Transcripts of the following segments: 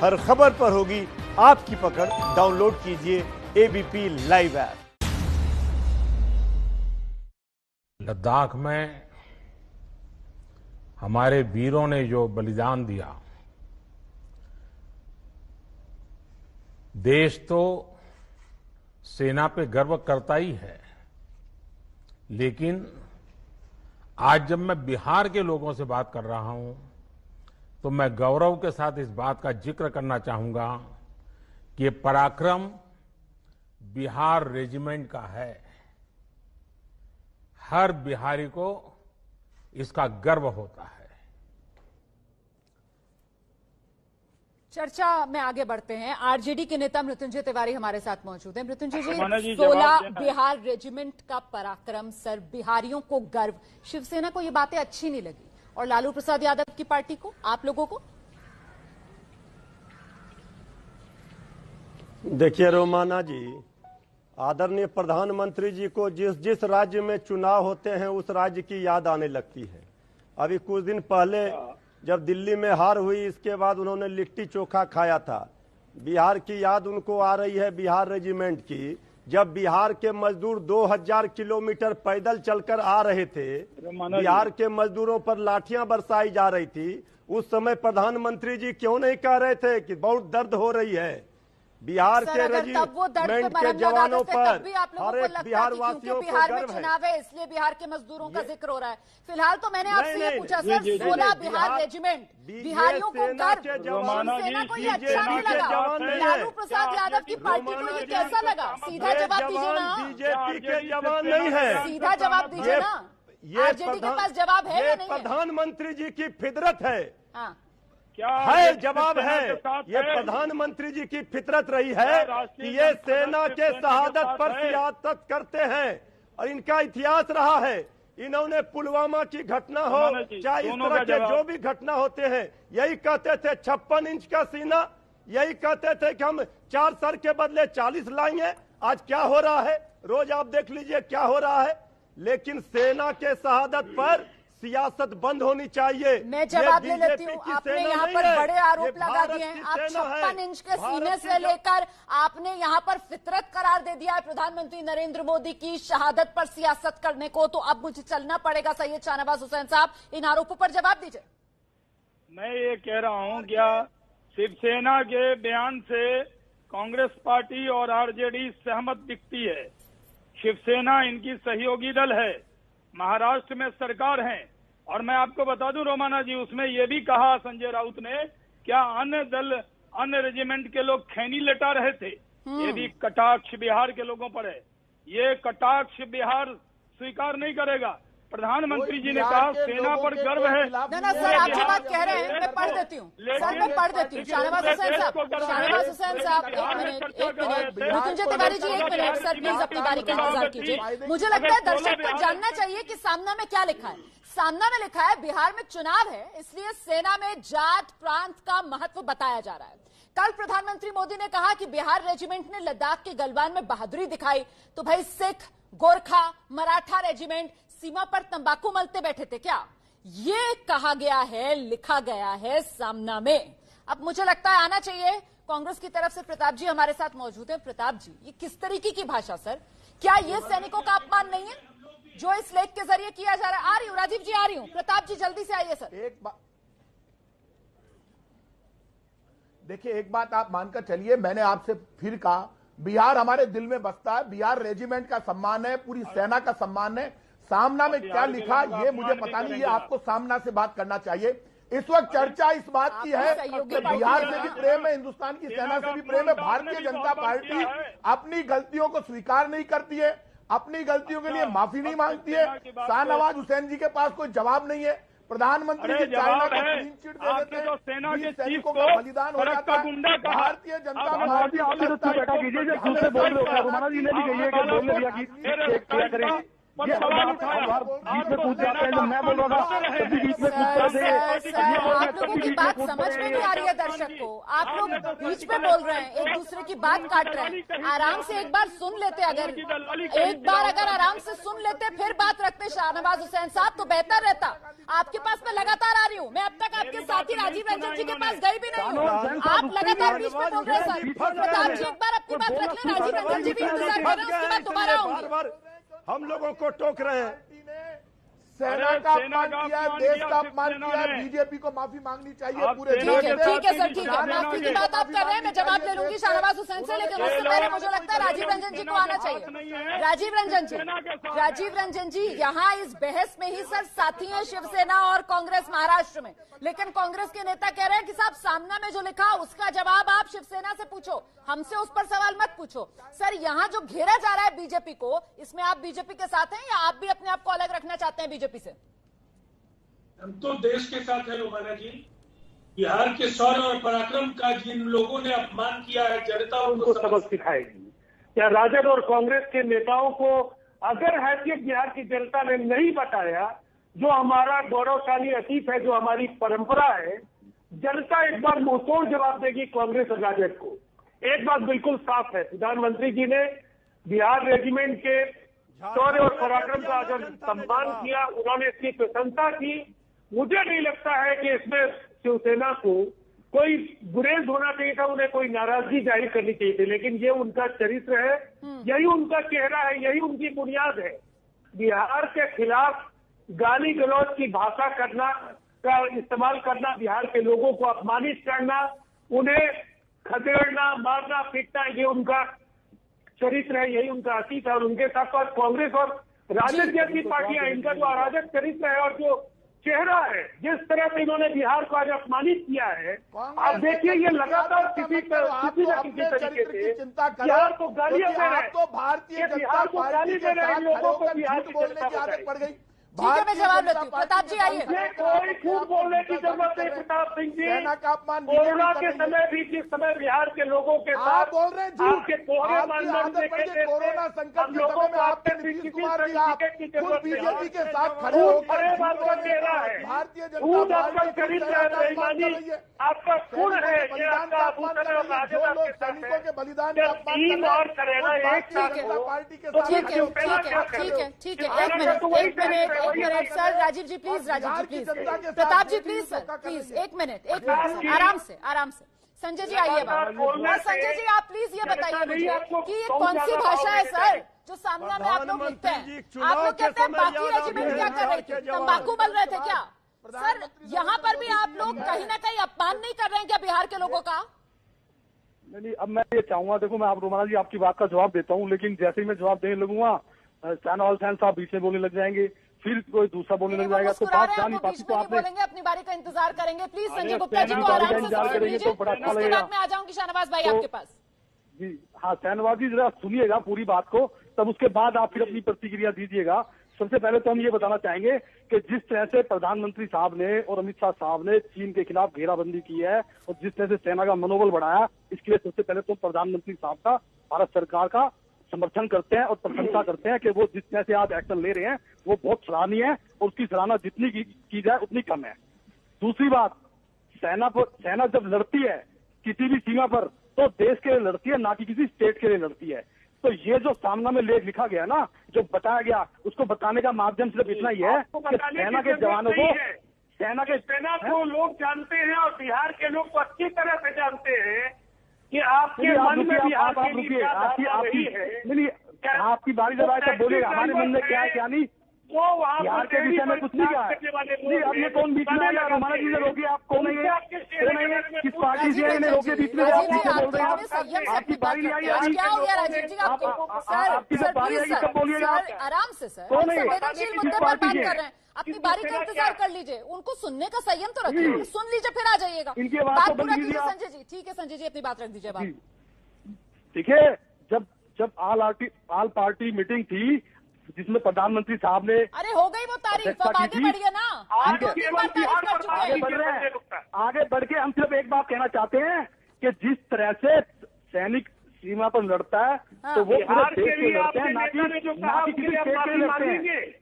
हर खबर पर होगी आपकी पकड़। डाउनलोड कीजिए एबीपी लाइव ऐप। लद्दाख में हमारे वीरों ने जो बलिदान दिया, देश तो सेना पे गर्व करता ही है, लेकिन आज जब मैं बिहार के लोगों से बात कर रहा हूं तो मैं गौरव के साथ इस बात का जिक्र करना चाहूंगा कि ये पराक्रम बिहार रेजिमेंट का है। हर बिहारी को इसका गर्व होता है। चर्चा में आगे बढ़ते हैं। आरजेडी के नेता मृत्युंजय तिवारी हमारे साथ मौजूद हैं। मृत्युंजय जी, 16 बिहार रेजिमेंट का पराक्रम, सर बिहारियों को गर्व, शिवसेना को ये बातें अच्छी नहीं लगी और लालू प्रसाद यादव की पार्टी को, आप लोगों को? देखिए रोमाना जी, आदरणीय प्रधानमंत्री जी को जिस जिस राज्य में चुनाव होते हैं उस राज्य की याद आने लगती है। अभी कुछ दिन पहले जब दिल्ली में हार हुई, इसके बाद उन्होंने लिट्टी चोखा खाया था। बिहार की याद उनको आ रही है, बिहार रेजिमेंट की। जब बिहार के मजदूर 2000 किलोमीटर पैदल चलकर आ रहे थे, बिहार के मजदूरों पर लाठियां बरसाई जा रही थी, उस समय प्रधानमंत्री जी क्यों नहीं कह रहे थे कि बहुत दर्द हो रही है? बिहार के रेजिमेंट के जवानों पर हर एक बिहार वासियों को बिहार में गर्व है। चुनाव है, इसलिए बिहार के मजदूरों का जिक्र हो रहा है। फिलहाल तो मैंने आपसे ये पूछा सर, 16 बिहार रेजिमेंट, बिहारियों को गर्व, शिवसेना को ये अच्छा नहीं लगा, लालू प्रसाद यादव की पार्टी को ये कैसा लगा? सीधा जवाब दीजिए ना। बीजेपी के जवान नहीं है, सीधा जवाब दीजिए ना। आरजेडी के पास जवाब है या नहीं है? प्रधानमंत्री जी की फितरत है। हाँ, है, जवाब है। ये प्रधानमंत्री जी की फितरत रही है कि ये सेना के शहादत पर सियासत करते हैं और इनका इतिहास रहा है। इन्होंने पुलवामा की घटना हो, चाहे इस तरह के जो भी घटना होते हैं, यही कहते थे 56 इंच का सीना, यही कहते थे कि हम 4 सर के बदले 40 लाएंगे। आज क्या हो रहा है, रोज आप देख लीजिए क्या हो रहा है। लेकिन सेना के शहादत पर सियासत बंद होनी चाहिए। मैं जवाब ले लेती हूँ। आपने यहाँ पर बड़े आरोप लगा दिए हैं। आप 56 इंच के सीने से लेकर आपने यहाँ पर फितरत करार दे दिया है प्रधानमंत्री नरेंद्र मोदी की शहादत पर सियासत करने को। तो अब मुझे चलना पड़ेगा। सैयद शाहनवाज हुसैन साहब, इन आरोपों पर जवाब दीजिए। मैं ये कह रहा हूँ, क्या शिवसेना के बयान से कांग्रेस पार्टी और आरजेडी सहमत दिखती है? शिवसेना इनकी सहयोगी दल है, महाराष्ट्र में सरकार है। और मैं आपको बता दूं रोमाना जी, उसमें यह भी कहा संजय राउत ने, क्या अन्य दल, अन्य रेजिमेंट के लोग खैनी लटा रहे थे? ये भी कटाक्ष बिहार के लोगों पर है। ये कटाक्ष बिहार स्वीकार नहीं करेगा। प्रधानमंत्री जी ने कहा सेना पर गर्व है। ना सर, आप जो बात कह रहे हैं मैं पढ़ देती हूँ सर, मैं पढ़ देती हूँ। शाहनवाज हुसैन साहब, शाहनवाज हुसैन साहब, एक मिनट। मृत्युंजय तिवारी जी, एक मिनट सर, प्लीज अपनी बारी का इंतजार कीजिए। मुझे लगता है दर्शक को जानना चाहिए कि सामना में क्या लिखा है। सामना में लिखा है बिहार में चुनाव है, इसलिए सेना में जात प्रांत का महत्व बताया जा रहा है। कल प्रधानमंत्री मोदी ने कहा कि बिहार रेजिमेंट ने लद्दाख के गलवान में बहादुरी दिखाई, तो भाई सिख, गोरखा, मराठा रेजिमेंट सीमा पर तंबाकू मलते बैठे थे क्या? ये कहा गया है, लिखा गया है सामना में। अब मुझे लगता है आना चाहिए। कांग्रेस की तरफ से प्रताप जी हमारे साथ मौजूद हैं। प्रताप जी, ये किस तरीके की भाषा सर? क्या ये सैनिकों का अपमान नहीं है जो इस लेख के जरिए किया जा रहा है? आ रही हूँ राजीव जी, आ रही हूँ। प्रताप जी जल्दी से आइए सर। देखिए, एक बात आप मानकर चलिए, मैंने आपसे फिर कहा, बिहार हमारे दिल में बसता है। बिहार रेजिमेंट का सम्मान है, पूरी सेना का सम्मान है। सामना में क्या लिखा ये मुझे पता नहीं, ये आपको सामना से बात करना चाहिए। इस वक्त चर्चा इस बात की है कि बिहार से भी प्रेम है, हिंदुस्तान की सेना से भी प्रेम है। भारतीय जनता पार्टी अपनी गलतियों को स्वीकार नहीं करती है, अपनी गलतियों के लिए माफी नहीं मांगती है। शाहनवाज हुसैन जी के पास कोई जवाब नहीं है। प्रधानमंत्री जी चाइना को क्लीन चिट दे देते हैं, सेना के सैनिकों का बलिदान हो जाता है। भारतीय जनता पार्टी पर सवाल उठाया। बीच में पूछ जाते हैं, जब मैं बोल रहा था तभी बीच में पूछ रहे थे। आप लोगों की बात समझ में नहीं आ रही है दर्शक को, आप लोग बीच में बोल रहे हैं, एक दूसरे की बात काट रहे हैं। आराम से एक बार सुन लेते, अगर आराम से सुन लेते फिर बात रखते शाहनवाज हुसैन साहब तो बेहतर रहता। आपके पास मैं लगातार आ रही हूँ, मैं अब तक आपके साथी राजीव रंजन जी के पास गई भी नहीं हूँ, आप लगातार बीच में बोल रहे हैं। सर प्रताप जी एक बार अपनी बात रख लें, राजीव रंजन जी भी इंतजार कर रहे हैं, उसके बाद दोबारा आऊंगी। हम लोगों को टोक रहे हैं। सेना का अपमान किया, देश का अपमान किया, बीजेपी को माफी मांगनी चाहिए पूरे ठीक है सर, ठीक है, माफी की बात आप कर रहे हैं, मैं जवाब ले लूंगी शाहनवाज हुसैन से, लेकिन उससे पहले मुझे लगता है राजीव रंजन जी को आना चाहिए। राजीव रंजन जी यहाँ इस बहस में ही सर साथी हैं शिवसेना और कांग्रेस महाराष्ट्र में, लेकिन कांग्रेस के नेता कह रहे हैं कि साहब सामना में जो लिखा उसका जवाब आप शिवसेना से पूछो, हमसे उस पर सवाल मत पूछो। सर यहाँ जो घेरा जा रहा है बीजेपी को, इसमें आप बीजेपी के साथ हैं या आप भी अपने आप को अलग रखना चाहते हैं बीजेपी से? हम तो देश के साथ है रोमाना जी। बिहार के शौर्य और पराक्रम का जिन लोगों ने अपमान किया है, जनता उनको सबक सिखाएगी। क्या राजद और कांग्रेस के नेताओं को अगर हैसियत बिहार की जनता ने नहीं बताया, जो हमारा गौरवशाली अतीत है, जो हमारी परंपरा है, जनता एक बार मुंहतोड़ जवाब देगी कांग्रेस और राजद को। एक बात बिल्कुल साफ है, प्रधानमंत्री जी ने बिहार रेजिमेंट के शौर्य और पराक्रम का अगर सम्मान किया, उन्होंने इसकी प्रशंसा की। मुझे नहीं लगता है कि इसमें शिवसेना को कोई गुरेज होना चाहिए था, उन्हें कोई नाराजगी जाहिर करनी चाहिए थी, लेकिन ये उनका चरित्र है, यही उनका चेहरा है, यही उनकी बुनियाद है। बिहार के खिलाफ गाली गलौज की भाषा करना का इस्तेमाल करना, बिहार के लोगों को अपमानित करना, उन्हें खदेड़ना, मारना, पीटना, ये उनका चरित्र है, यही उनका अतीत है। और उनके साथ साथ कांग्रेस और राजद जैसी पार्टियां, इनका जो अराजक चरित्र है और जो चेहरा है, जिस तरह से इन्होंने बिहार को आज अपमानित किया है, आप देखिए ये लगातार किसी न किसी तरीके से बिहार को गालियां दे रहे हैं, तो भारतीय बिहार को गाली दे रहे हैं, लोगों को बिहार की बोलने की आदत पड़ गई। ठीक है, मैं जवाब लेती हूँ। प्रताप जी आइए। कोई झूठ बोलने की जरूरत नहीं प्रताप सिंह जी। सेना का अपमान कोरोना के समय भी जिस समय बिहार के लोगों के साथ बोल रहे हैं आपके कोहरे मानदंड देखे थे, कोरोना संकट हम लोगों को आपके नीतीश कुमार जी की जरूरत बीजेपी के साथ खड़े होकर आपका चेहरा है, भारतीय खून आपका चरित्र है, बेईमानी आपका खून है, ये आपका आभूषण है और राजद आपके साथ है। बलिदान जब टीम और करेना एक साथ हो तो ठीक है, एक minute sir, Rajiv ji please, Pratap ji please sir, please एक मिनट आराम से। संजय जी आइए बात। संजय जी आप प्लीज ये बताइए मुझे कि ये कौन सी भाषा है सर जो सामना में आप लोग लिखते हैं? आप लोग कहते हैं बाकी रेजिमेंट क्या कर रहे थे, तंबाकू बल रहे थे क्या? सर यहाँ पर भी आप लोग कहीं ना कहीं अपमान नहीं कर रहे हैं क्या बिहार के लोगों का? नहीं, अब मैं ये चाहूंगा, देखो मैं आप रोमाना जी आपकी बात का जवाब देता हूँ, लेकिन जैसे ही मैं जवाब देने लगूंगा शाहनवाज हुसैन साहब बीच में बोलने लग जाएंगे, फिर कोई दूसरा बोलने लग जाएगा, तो बात जा नहीं पाती। तो आप बोलेंगे, अपनी बारी का इंतजार करेंगे। प्लीज संजय गुप्ता जी को आराम से सुन लीजिए, उसके बाद मैं आ जाऊंगी शाहनवाज भाई आपके पास। जी हाँ, शाहनवाज जी जरा सुनिएगा पूरी बात को, तब उसके बाद आप फिर अपनी प्रतिक्रिया दीजिएगा। सबसे पहले तो हम ये बताना चाहेंगे कि जिस तरह से प्रधानमंत्री साहब ने और अमित शाह साहब ने चीन के खिलाफ घेराबंदी की है और जिस तरह से सेना का मनोबल बढ़ाया, इसके लिए सबसे पहले तो प्रधानमंत्री साहब का, भारत सरकार का समर्थन करते हैं और प्रशंसा करते हैं कि वो जिस तरह से आज एक्शन ले रहे हैं वो बहुत सराहनीय है और उसकी सराहना जितनी की जाए उतनी कम है। दूसरी बात, सेना जब लड़ती है किसी भी सीमा पर तो देश के लिए लड़ती है, ना कि किसी स्टेट के लिए लड़ती है। तो ये जो सामना में लेख लिखा गया ना, जो बताया गया, उसको बताने का माध्यम सिर्फ इतना ही है कि सेना के जवानों को, सेना को लोग जानते हैं और बिहार के लोग तो अच्छी तरह से जानते हैं कि आपके मन में बिहार के लिए क्या धारणा रही है। आपकी बारी जब आए तब बोलिएगा हमारे मन में क्या है क्या नहीं। वो बिहार के विषय में कुछ नहीं कहा है। अब ये कौन बीच में आया, हमारा चीजें रोकी, आप कौन है, किस पार्टी से इन्हें रोके बीच में, आप बोल रहे हैं आपकी बारी नहीं आई। क्या हो गया राजीव जी आपको? आपकी जब बारी आएगी तब बोलिएगा। आराम से सर, संवेदनशील मुद्दे पर बात कर रहे हैं, अपनी बारी का इंतजार कर लीजिए, उनको सुनने का संयम तो रखिए, सुन लीजिए फिर आ जाइएगा। बात पूरा कीजिए संजय जी। ठीक है संजय जी, अपनी बात रख दीजिए। बात ठीक है, जब ऑल पार्टी मीटिंग थी जिसमें प्रधानमंत्री साहब ने, अरे हो गई वो तारीफ, अब आगे बढ़िए ना, आप 2-3 बार तारीफ कर चुके हैं। आगे बढ़ रहे हैं, आगे बढ़ के हम सिर्फ एक बात कहना चाहते हैं कि जिस तरह से सीमा पर लड़ता है तो वो पूरे देश के लिए लड़ते हैं, ना कि किसी स्टेट के लिए लड़ते हैं,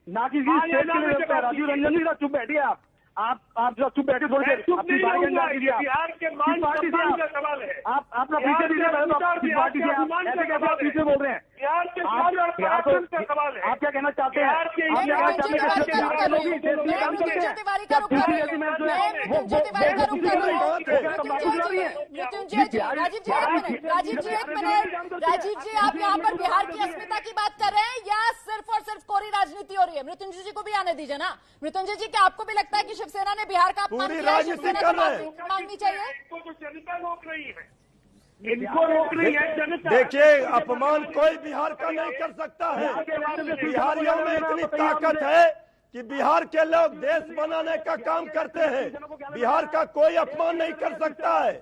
ना कि किसी स्टेट के लिए लड़ते हैं। राजीव रंजन जी चुप बैठिए, आप जरा चुप बैठे थोड़ी देर, अपनी पार्टी बिहार के मान सम्मान का सवाल है। आप अपना पीछे दीजिए, पार्टी से आप ऐसे कैसे आप पीछे बोल रहे हैं? बिहार के मान और पराक्रम का सवाल है। आप क्या कहना चाहते हैं? बिहार के राजीव जी, आप यहाँ पर बिहार की अस्मिता की बात कर रहे हैं या सिर्फ और सिर्फ कोरी राजनीति हो रही है? मृत्युंजय जी को भी आने दीजिए ना। मृत्युंजय जी, क्या आपको भी लगता है कि शिवसेना ने बिहार का अपमान किया है? शिवसेना को मांगनी चाहिए? तो जनता रोक रही है, इनको रोक रही है जनता। देखिए, अपमान कोई बिहार का नहीं कर सकता है। बिहारियों में इतनी ताकत है कि बिहार के लोग देश बनाने का काम करते हैं। बिहार का कोई अपमान नहीं कर सकता है।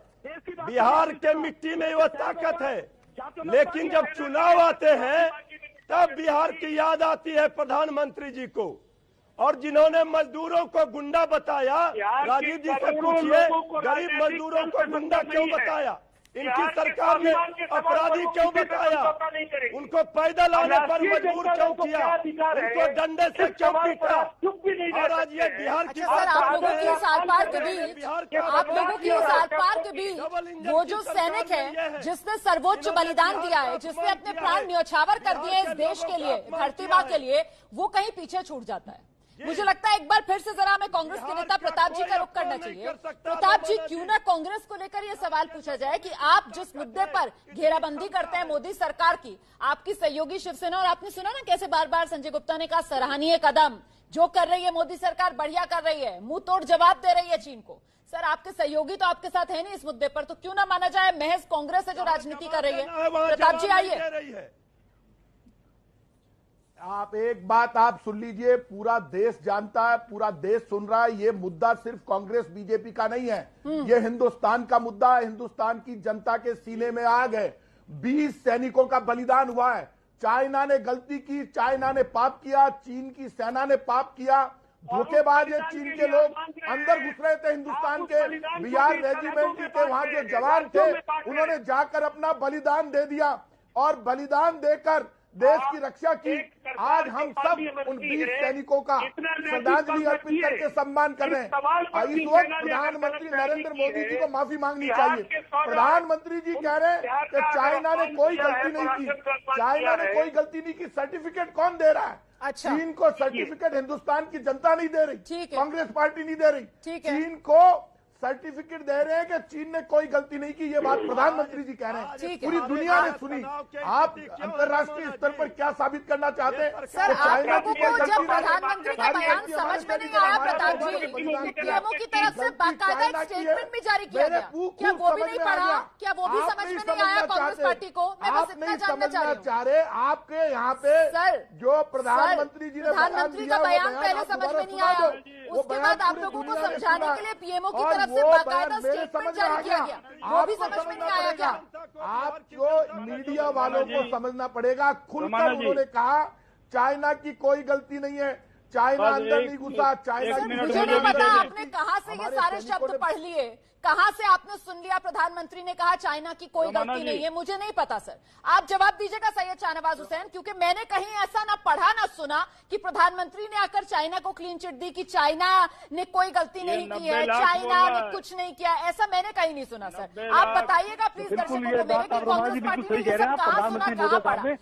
बिहार के मिट्टी में वो ताकत है। लेकिन जब चुनाव आते हैं तब बिहार की याद आती है प्रधानमंत्री जी को, और जिन्होंने मजदूरों को गुंडा बताया। राजीव जी से पूछिए, गरीब मजदूरों को गुंडा क्यों बताया? इनकी सरकार ने अपराधी क्यों बताया? उनको पैदल आने पर मजबूर क्यों किया? उनको डंडे से क्यों पीटा? और आज ये बिहार की सर, आप लोगों की इस आर पार के बीच वो जो सैनिक है जिसने सर्वोच्च बलिदान दिया है, जिसने अपने प्राण न्यौछावर कर दिए इस देश के लिए, धरती माँ के लिए, वो कहीं पीछे छूट जाता है। मुझे लगता है एक बार फिर से जरा हमें कांग्रेस के नेता प्रताप जी का रुख करना चाहिए। प्रताप जी, क्यों ना कांग्रेस को लेकर ये सवाल पूछा जाए कि आप जिस मुद्दे पर घेराबंदी करते हैं मोदी सरकार की, आपकी सहयोगी शिवसेना, और आपने सुना ना कैसे बार बार संजय गुप्ता ने कहा सराहनीय कदम जो कर रही है मोदी सरकार, बढ़िया कर रही है, मुंह तोड़ जवाब दे रही है चीन को। सर, आपके सहयोगी तो आपके साथ है नहीं इस मुद्दे पर, तो क्यों ना माना जाए महज कांग्रेस है जो राजनीति कर रही है? प्रताप जी आइए। आप एक बात आप सुन लीजिए, पूरा देश जानता है, पूरा देश सुन रहा है, ये मुद्दा सिर्फ कांग्रेस बीजेपी का नहीं है, ये हिंदुस्तान का मुद्दा है। हिंदुस्तान की जनता के सीने में आग है। 20 सैनिकों का बलिदान हुआ है। चाइना ने गलती की, चाइना ने पाप किया, चीन की सेना ने पाप किया। धोखेबाज है चीन के लोग, अंदर घुस रहे थे हिंदुस्तान के। बिहार रेजिमेंट के वहां जो जवान थे उन्होंने जाकर अपना बलिदान दे दिया, और बलिदान देकर देश की रक्षा की। आज हम सब उन 20 सैनिकों का श्रद्धांजलि अर्पित करके सम्मान कर रहे हैं। इस वक्त प्रधानमंत्री नरेंद्र मोदी जी को माफी मांगनी चाहिए। प्रधानमंत्री जी कह रहे हैं कि चाइना ने कोई गलती नहीं की, चाइना ने कोई गलती नहीं की। सर्टिफिकेट कौन दे रहा है? अच्छा। चीन को सर्टिफिकेट हिंदुस्तान की जनता नहीं दे रही, कांग्रेस पार्टी नहीं दे रही। चीन को सर्टिफिकेट दे रहे हैं कि चीन ने कोई गलती नहीं की। ये बात प्रधानमंत्री जी कह रहे हैं, पूरी दुनिया ने सुनी। आप अंतर्राष्ट्रीय स्तर पर क्या साबित करना चाहते हैं? सर, आप लोगों को जब प्रधानमंत्री का बयान समझ में नहीं आया प्रताप जी, पीएमओ की तरफ से बाकायदा एक स्टेटमेंट भी जारी किया गया, क्या वो भी नहीं पढ़ा? क्या वो भी समझ में नहीं आया कांग्रेस पार्टी को? मैं बस इतना जानना चाह रही हूँ। आपके यहाँ पे सर, जो प्रधानमंत्री जी ने प्रधानमंत्री का बयान पहले समझ में नहीं आया, उसके बाद आप लोगों को समझाने के लिए पीएमओ की तरफ से बाकायदा स्टेटमेंट जारी किया गया, वो भी समझ में नहीं आया क्या? आपको मीडिया वालों को समझना पड़ेगा। खुलकर उन्होंने कहा चाइना की कोई गलती नहीं है, चाइना अंदर नहीं घुसा, चाइना। मुझे नहीं पता आपने कहां से ये सारे शब्द पढ़ लिए, कहां से आपने सुन लिया प्रधानमंत्री ने कहा चाइना की कोई गलती नहीं है, मुझे नहीं पता सर। आप जवाब दीजिएगा सैयद शाहनवाज हुसैन, क्योंकि मैंने कहीं ऐसा ना पढ़ा ना सुना कि प्रधानमंत्री ने आकर चाइना को क्लीन चिट दी कि चाइना ने कोई गलती नहीं की है, चाइना ने कुछ नहीं किया, ऐसा मैंने कहीं नहीं सुना सर। आप बताइएगा प्लीज दर्शकों को मेरे कि कांग्रेस पार्टी ने ये सब कहां सुना, कहां पढ़ा?